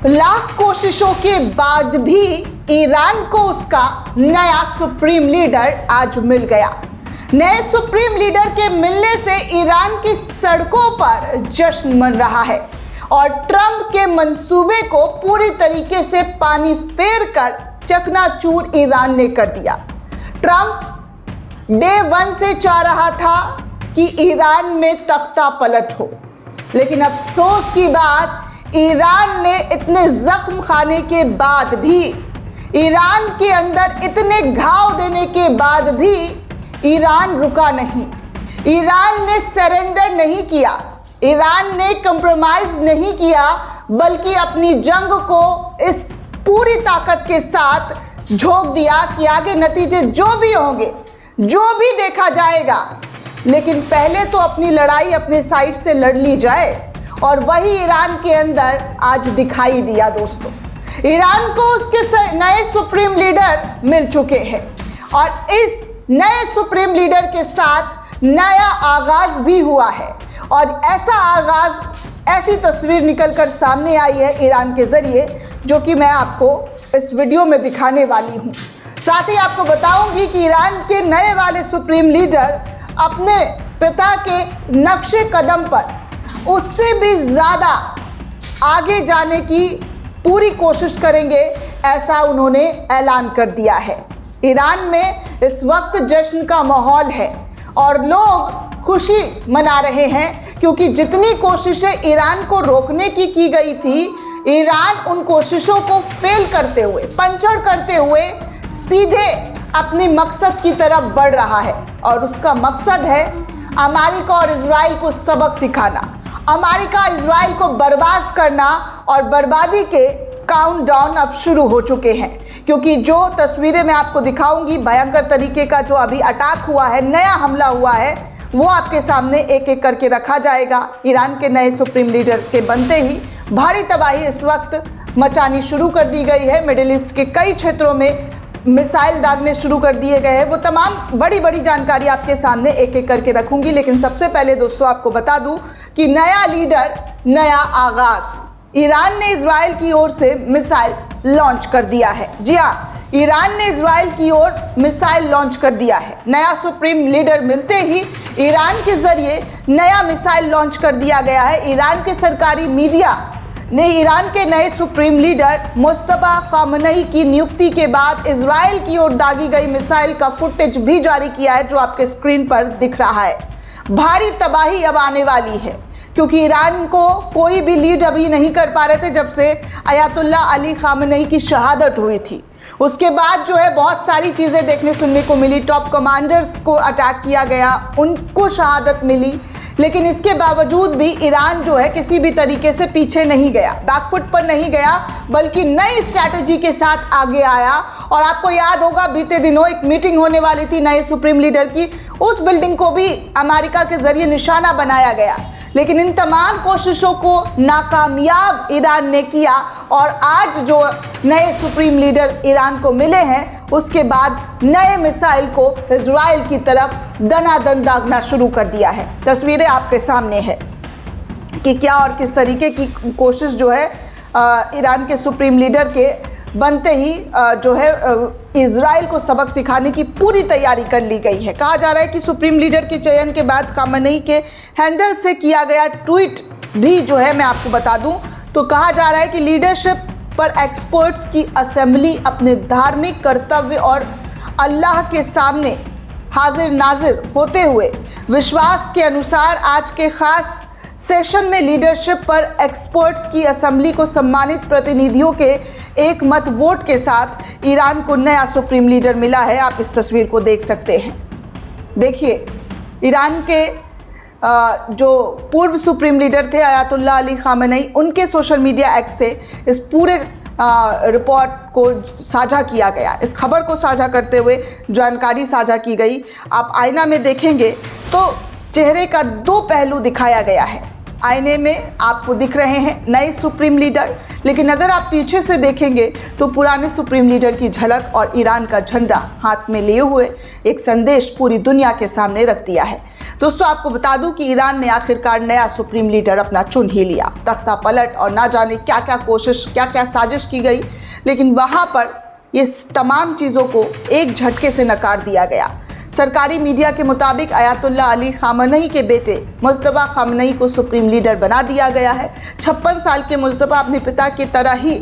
लाख कोशिशों के बाद भी ईरान को उसका नया सुप्रीम लीडर आज मिल गया। नए सुप्रीम लीडर के मिलने से ईरान की सड़कों पर जश्न मन रहा है और ट्रंप के मंसूबे को पूरी तरीके से पानी फेर कर चकनाचूर ईरान ने कर दिया। ट्रंप डे 1 से चाह रहा था कि ईरान में तख्ता पलट हो, लेकिन अफसोस की बात ईरान ने इतने जख्म खाने के बाद भी, ईरान के अंदर इतने घाव देने के बाद भी ईरान रुका नहीं। ईरान ने सरेंडर नहीं किया, ईरान ने कंप्रोमाइज नहीं किया, बल्कि अपनी जंग को इस पूरी ताकत के साथ झोंक दिया कि आगे नतीजे जो भी होंगे, जो भी देखा जाएगा, लेकिन पहले तो अपनी लड़ाई अपने साइड से लड़ ली जाए। और वही ईरान के अंदर आज दिखाई दिया दोस्तों। ईरान को उसके नए सुप्रीम लीडर मिल चुके हैं और इस नए सुप्रीम लीडर के साथ नया आगाज भी हुआ है और ऐसा आगाज, ऐसी तस्वीर निकलकर सामने आई है ईरान के जरिए, जो कि मैं आपको इस वीडियो में दिखाने वाली हूं। साथ ही आपको बताऊंगी कि ईरान के नए वाले सुप्रीम लीडर अपने पिता के नक्शे कदम पर उससे भी ज़्यादा आगे जाने की पूरी कोशिश करेंगे, ऐसा उन्होंने ऐलान कर दिया है। ईरान में इस वक्त जश्न का माहौल है और लोग खुशी मना रहे हैं, क्योंकि जितनी कोशिशें ईरान को रोकने की गई थी, ईरान उन कोशिशों को फेल करते हुए, पंचर करते हुए सीधे अपने मकसद की तरफ बढ़ रहा है। और उसका मकसद है अमेरिका और इजराइल को सबक सिखाना, अमेरिका इजराइल को बर्बाद करना, और बर्बादी के काउंटडाउन अब शुरू हो चुके हैं। क्योंकि जो तस्वीरें मैं आपको दिखाऊंगी, भयंकर तरीके का जो अभी अटैक हुआ है, नया हमला हुआ है, वो आपके सामने एक एक करके रखा जाएगा। ईरान के नए सुप्रीम लीडर के बनते ही भारी तबाही इस वक्त मचानी शुरू कर दी गई है। मिडिल ईस्ट के कई क्षेत्रों में मिसाइल दागने शुरू कर दिए गए हैं। वो तमाम बड़ी बड़ी जानकारी आपके सामने एक एक करके रखूंगी, लेकिन सबसे पहले दोस्तों आपको बता दूं कि नया लीडर, नया आगाज। ईरान ने इजराइल की ओर से मिसाइल लॉन्च कर दिया है। जी हाँ, ईरान ने इजराइल की ओर मिसाइल लॉन्च कर दिया है। नया सुप्रीम लीडर मिलते ही ईरान के जरिए नया मिसाइल लॉन्च कर दिया गया है। ईरान के सरकारी मीडिया ने ईरान के नए सुप्रीम लीडर मुस्तफा खामनेई की नियुक्ति के बाद इजराइल की ओर दागी गई मिसाइल का फुटेज भी जारी किया है, जो आपके स्क्रीन पर दिख रहा है। भारी तबाही अब आने वाली है, क्योंकि ईरान को कोई भी लीड अभी नहीं कर पा रहे थे जब से अयातुल्ला अली खामनेई की शहादत हुई थी। उसके बाद जो है बहुत सारी चीज़ें देखने सुनने को मिली। टॉप कमांडर्स को अटैक किया गया, उनको शहादत मिली, लेकिन इसके बावजूद भी ईरान जो है किसी भी तरीके से पीछे नहीं गया, बैकफुट पर नहीं गया, बल्कि नई स्ट्रैटेजी के साथ आगे आया। और आपको याद होगा बीते दिनों एक मीटिंग होने वाली थी नए सुप्रीम लीडर की, उस बिल्डिंग को भी अमेरिका के जरिए निशाना बनाया गया, लेकिन इन तमाम कोशिशों को नाकामयाब ईरान ने किया। और आज जो नए सुप्रीम लीडर ईरान को मिले हैं, उसके बाद नए मिसाइल को इजराइल की तरफ दनादन दागना शुरू कर दिया है। तस्वीरें आपके सामने है कि क्या और किस तरीके की कोशिश जो है ईरान के सुप्रीम लीडर के बनते ही जो है इजराइल को सबक सिखाने की पूरी तैयारी कर ली गई है। कहा जा रहा है कि सुप्रीम लीडर के चयन के बाद खामनेई के हैंडल से किया गया ट्वीट भी जो है मैं आपको बता दूं, तो कहा जा रहा है कि लीडरशिप पर एक्सपर्ट्स की असेंबली अपने धार्मिक कर्तव्य और अल्लाह के सामने हाजिर नाजिर होते हुए विश्वास के अनुसार आज के खास सेशन में लीडरशिप पर एक्सपर्ट्स की असेंबली को सम्मानित प्रतिनिधियों के एक मत वोट के साथ ईरान को नया सुप्रीम लीडर मिला है। आप इस तस्वीर को देख सकते हैं। देखिए, ईरान के जो पूर्व सुप्रीम लीडर थे अयातुल्ला अली खामनेई, उनके सोशल मीडिया एक्ट से इस पूरे रिपोर्ट को साझा किया गया। इस खबर को साझा करते हुए जानकारी साझा की गई। आप आईना में देखेंगे तो चेहरे का दो पहलू दिखाया गया है। आईने में आपको दिख रहे हैं नए सुप्रीम लीडर, लेकिन अगर आप पीछे से देखेंगे तो पुराने सुप्रीम लीडर की झलक और ईरान का झंडा हाथ में लिए हुए एक संदेश पूरी दुनिया के सामने रख दिया है। दोस्तों, आपको बता दूं कि ईरान ने आखिरकार नया सुप्रीम लीडर अपना चुन ही लिया। तख्ता पलट और ना जाने क्या क्या कोशिश, क्या क्या साजिश की गई, लेकिन वहाँ पर ये तमाम चीज़ों को एक झटके से नकार दिया गया। सरकारी मीडिया के मुताबिक अयातुल्लाह अली खामनई के बेटे मुज्तबा खामनई को सुप्रीम लीडर बना दिया गया है। 56 साल के मुज्तबा अपने पिता की तरह ही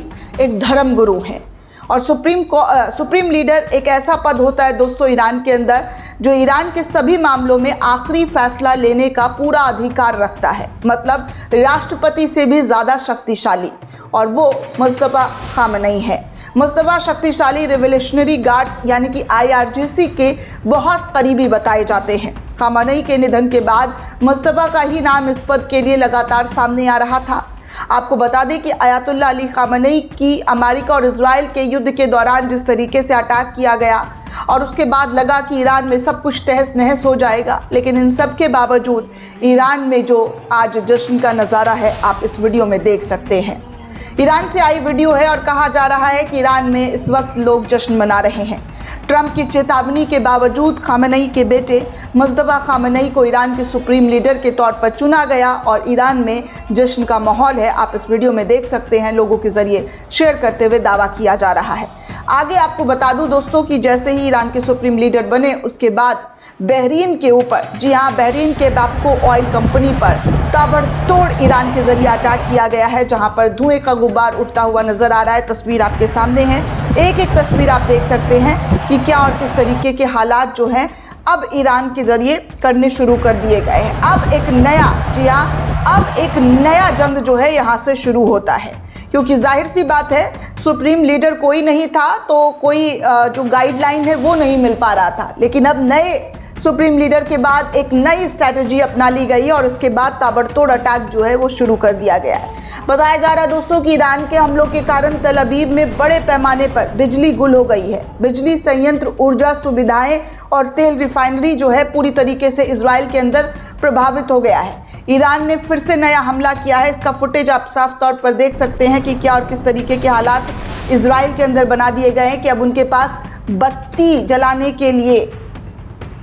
एक धर्म गुरु हैं और सुप्रीम लीडर एक ऐसा पद होता है दोस्तों ईरान के अंदर जो ईरान के सभी मामलों में आखिरी फैसला लेने का पूरा अधिकार रखता है, मतलब राष्ट्रपति से भी ज़्यादा शक्तिशाली, और वो मुज्तबा खामनई है। मुज्तबा शक्तिशाली रिवोल्यूशनरी गार्ड्स यानी कि IRGC के बहुत करीबी बताए जाते हैं। खामनई के निधन के बाद मुज्तबा का ही नाम इस पद के लिए लगातार सामने आ रहा था। आपको बता दें कि अयातुल्लाह अली खामनई की अमेरिका और इजराइल के युद्ध के दौरान जिस तरीके से अटैक किया गया और उसके बाद लगा कि ईरान में सब कुछ तहस नहस हो जाएगा, लेकिन इन सब के बावजूद ईरान में जो आज जश्न का नज़ारा है आप इस वीडियो में देख सकते हैं। ईरान से आई वीडियो है और कहा जा रहा है कि ईरान में इस वक्त लोग जश्न मना रहे हैं। ट्रंप की चेतावनी के बावजूद खामनई के बेटे मुज्तबा खामनई को ईरान के सुप्रीम लीडर के तौर पर चुना गया और ईरान में जश्न का माहौल है। आप इस वीडियो में देख सकते हैं, लोगों के ज़रिए शेयर करते हुए दावा किया जा रहा है। आगे आपको बता दूं दोस्तों कि जैसे ही ईरान के सुप्रीम लीडर बने उसके बाद बहरीन के ऊपर, जी हाँ, बहरीन के बैपको ऑयल कंपनी पर ताबड़तोड़ ईरान के ज़रिए अटैक किया गया है, जहां पर धुएं का गुब्बार उठता हुआ नज़र आ रहा है। तस्वीर आपके सामने है, एक एक तस्वीर आप देख सकते हैं कि क्या और किस तरीके के हालात जो हैं अब ईरान के ज़रिए करने शुरू कर दिए गए हैं। अब एक नया, जी हाँ, अब एक नया जंग जो है यहाँ से शुरू होता है, क्योंकि जाहिर सी बात है सुप्रीम लीडर कोई नहीं था तो कोई जो गाइडलाइन है वो नहीं मिल पा रहा था, लेकिन अब नए सुप्रीम लीडर के बाद एक नई स्ट्रैटेजी अपना ली गई है और उसके बाद ताबड़तोड़ अटैक जो है वो शुरू कर दिया गया है। बताया जा रहा है दोस्तों कि ईरान के हमलों के कारण तल अवीव में बड़े पैमाने पर बिजली गुल हो गई है। बिजली संयंत्र, ऊर्जा सुविधाएं और तेल रिफाइनरी जो है पूरी तरीके से इजराइल के अंदर प्रभावित हो गया है। ईरान ने फिर से नया हमला किया है। इसका फुटेज आप साफ तौर पर देख सकते हैं कि क्या और किस तरीके के हालात इजराइल के अंदर बना दिए गए हैं कि अब उनके पास बत्ती जलाने के लिए,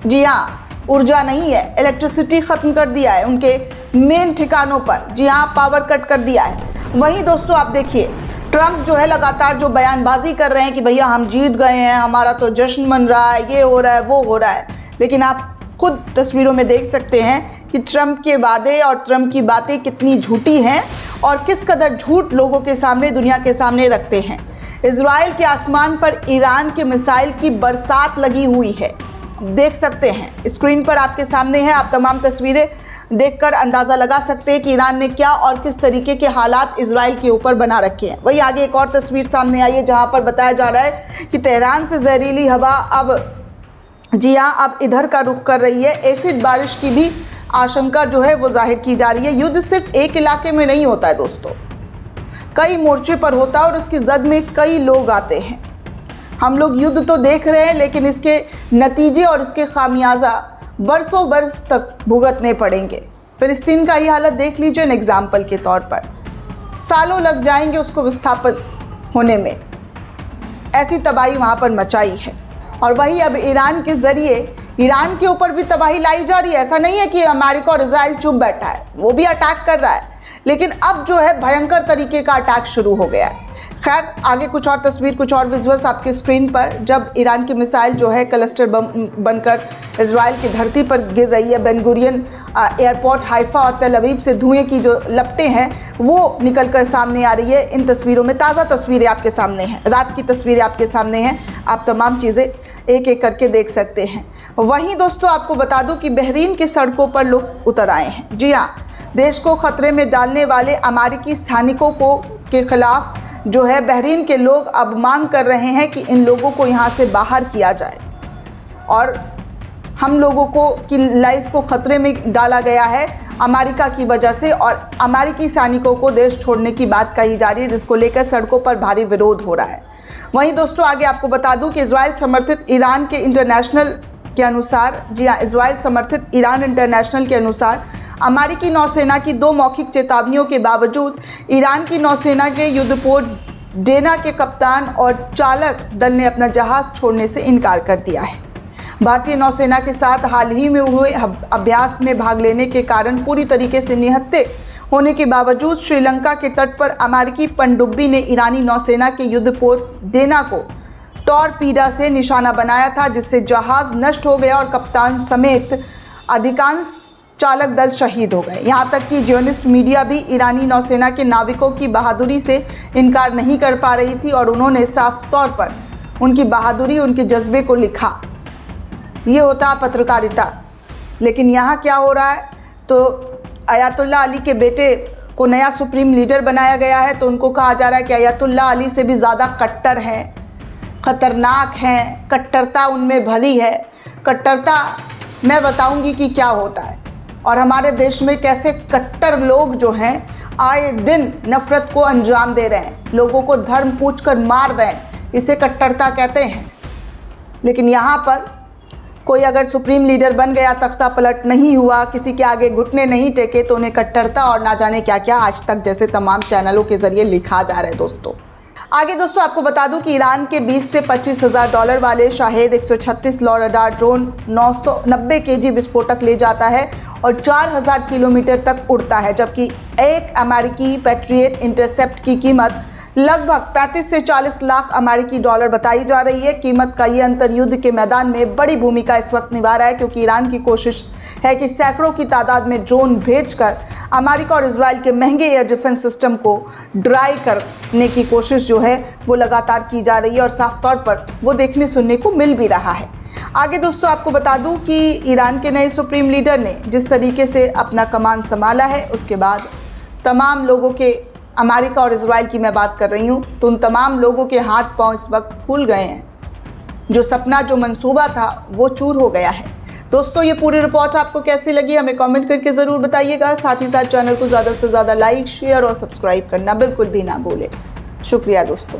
जी हाँ, ऊर्जा नहीं है। इलेक्ट्रिसिटी ख़त्म कर दिया है उनके मेन ठिकानों पर, जी हाँ, पावर कट कर दिया है। वहीं दोस्तों आप देखिए ट्रंप जो है लगातार जो बयानबाजी कर रहे हैं कि भैया हम जीत गए हैं, हमारा तो जश्न मन रहा है, ये हो रहा है, वो हो रहा है, लेकिन आप खुद तस्वीरों में देख सकते हैं कि ट्रंप के वादे और ट्रंप की बातें कितनी झूठी हैं और किस कदर झूठ लोगों के सामने, दुनिया के सामने रखते हैं। इजराइल के आसमान पर ईरान के मिसाइल की बरसात लगी हुई है, देख सकते हैं स्क्रीन पर आपके सामने है। आप तमाम तस्वीरें देखकर अंदाज़ा लगा सकते हैं कि ईरान ने क्या और किस तरीके के हालात इजराइल के ऊपर बना रखे हैं। वहीं आगे एक और तस्वीर सामने आई है जहां पर बताया जा रहा है कि तेहरान से जहरीली हवा अब, जी हाँ, अब इधर का रुख कर रही है। एसिड बारिश की भी आशंका जो है वो जाहिर की जा रही है। युद्ध सिर्फ एक इलाके में नहीं होता है दोस्तों, कई मोर्चे पर होता है और इसकी जद में कई लोग आते हैं। हम लोग युद्ध तो देख रहे हैं, लेकिन इसके नतीजे और इसके खामियाजा बरसों बरस तक भुगतने पड़ेंगे। फिलिस्तीन का ही हालत देख लीजिए एन एग्जाम्पल के तौर पर, सालों लग जाएंगे उसको विस्थापित होने में, ऐसी तबाही वहाँ पर मचाई है। और वही अब ईरान के ज़रिए ईरान के ऊपर भी तबाही लाई जा रही है। ऐसा नहीं है कि अमेरिका और इजराइल चुप बैठा है, वो भी अटैक कर रहा है, लेकिन अब जो है भयंकर तरीके का अटैक शुरू हो गया है। खैर, आगे कुछ और तस्वीर, कुछ और विजुअल्स आपके स्क्रीन पर, जब ईरान की मिसाइल जो है क्लस्टर बम बनकर इजराइल की धरती पर गिर रही है। बेन गुरियन एयरपोर्ट, हाइफा और तेल अवीव से धुएं की जो लपटें हैं वो निकलकर सामने आ रही है। इन तस्वीरों में ताज़ा तस्वीरें आपके सामने हैं, रात की तस्वीरें आपके सामने हैं। आप तमाम चीज़ें एक एक करके देख सकते हैं। वहीं दोस्तों आपको बता दूं कि बहरीन की सड़कों पर लोग उतर आए हैं। जी हाँ, देश को खतरे में डालने वाले अमेरिकी सैनिकों के खिलाफ जो है बहरीन के लोग अब मांग कर रहे हैं कि इन लोगों को यहाँ से बाहर किया जाए और हम लोगों को की लाइफ को खतरे में डाला गया है अमेरिका की वजह से, और अमेरिकी सैनिकों को देश छोड़ने की बात कही जा रही है, जिसको लेकर सड़कों पर भारी विरोध हो रहा है। वहीं दोस्तों आगे आपको बता दूं कि इजराइल समर्थित ईरान के इंटरनेशनल के अनुसार, जी हाँ, इजराइल समर्थित ईरान इंटरनेशनल के अनुसार अमेरिकी नौसेना की 2 मौखिक चेतावनियों के बावजूद ईरान की नौसेना के युद्धपोत डेना के कप्तान और चालक दल ने अपना जहाज छोड़ने से इनकार कर दिया है। भारतीय नौसेना के साथ हाल ही में हुए अभ्यास में भाग लेने के कारण पूरी तरीके से निहत्थे होने के बावजूद श्रीलंका के तट पर अमेरिकी पनडुब्बी ने ईरानी नौसेना के युद्धपोत डेना को टॉरपीडो से निशाना बनाया था, जिससे जहाज नष्ट हो गया और कप्तान समेत अधिकांश चालक दल शहीद हो गए। यहाँ तक कि जियोनिस्ट मीडिया भी ईरानी नौसेना के नाविकों की बहादुरी से इनकार नहीं कर पा रही थी और उन्होंने साफ तौर पर उनकी बहादुरी, उनके जज्बे को लिखा। ये होता पत्रकारिता। लेकिन यहाँ क्या हो रहा है, तो अयातुल्ला अली के बेटे को नया सुप्रीम लीडर बनाया गया है, तो उनको कहा जा रहा है कि अयातुल्ला अली से भी ज़्यादा कट्टर हैं, खतरनाक हैं, कट्टरता उनमें भरी है। कट्टरता मैं बताऊंगी कि क्या होता है और हमारे देश में कैसे कट्टर लोग जो हैं आए दिन नफरत को अंजाम दे रहे हैं, लोगों को धर्म पूछकर मार रहे हैं, इसे कट्टरता कहते हैं। लेकिन यहाँ पर कोई अगर सुप्रीम लीडर बन गया, तख्ता पलट नहीं हुआ, किसी के आगे घुटने नहीं टेके, तो उन्हें कट्टरता और ना जाने क्या क्या आज तक जैसे तमाम चैनलों के जरिए लिखा जा रहा है। दोस्तों आगे दोस्तों आपको बता दूं कि ईरान के 20 से $25,000 वाले शाहेद 136 लौ रडार ड्रोन 990 केजी विस्फोटक ले जाता है और 4000 किलोमीटर तक उड़ता है, जबकि एक अमेरिकी पैट्रियट इंटरसेप्ट की कीमत लगभग 35 से 40 लाख अमेरिकी डॉलर बताई जा रही है। कीमत का ये अंतर युद्ध के मैदान में बड़ी भूमिका इस वक्त निभा रहा है, क्योंकि ईरान की कोशिश है कि सैकड़ों की तादाद में ड्रोन भेजकर अमेरिका और इजराइल के महंगे एयर डिफेंस सिस्टम को ड्राई करने की कोशिश जो है वो लगातार की जा रही है और साफ तौर पर वो देखने सुनने को मिल भी रहा है। आगे दोस्तों आपको बता दूं कि ईरान के नए सुप्रीम लीडर ने जिस तरीके से अपना कमान संभाला है, उसके बाद तमाम लोगों के, अमेरिका और इजराइल की मैं बात कर रही हूँ, तो उन तमाम लोगों के हाथ पांव इस वक्त फूल गए हैं। जो सपना, जो मंसूबा था वो चूर हो गया है। दोस्तों ये पूरी रिपोर्ट आपको कैसी लगी हमें कमेंट करके ज़रूर बताइएगा। साथ ही साथ चैनल को ज़्यादा से ज़्यादा लाइक, शेयर और सब्सक्राइब करना बिल्कुल भी ना भूलें। शुक्रिया दोस्तों।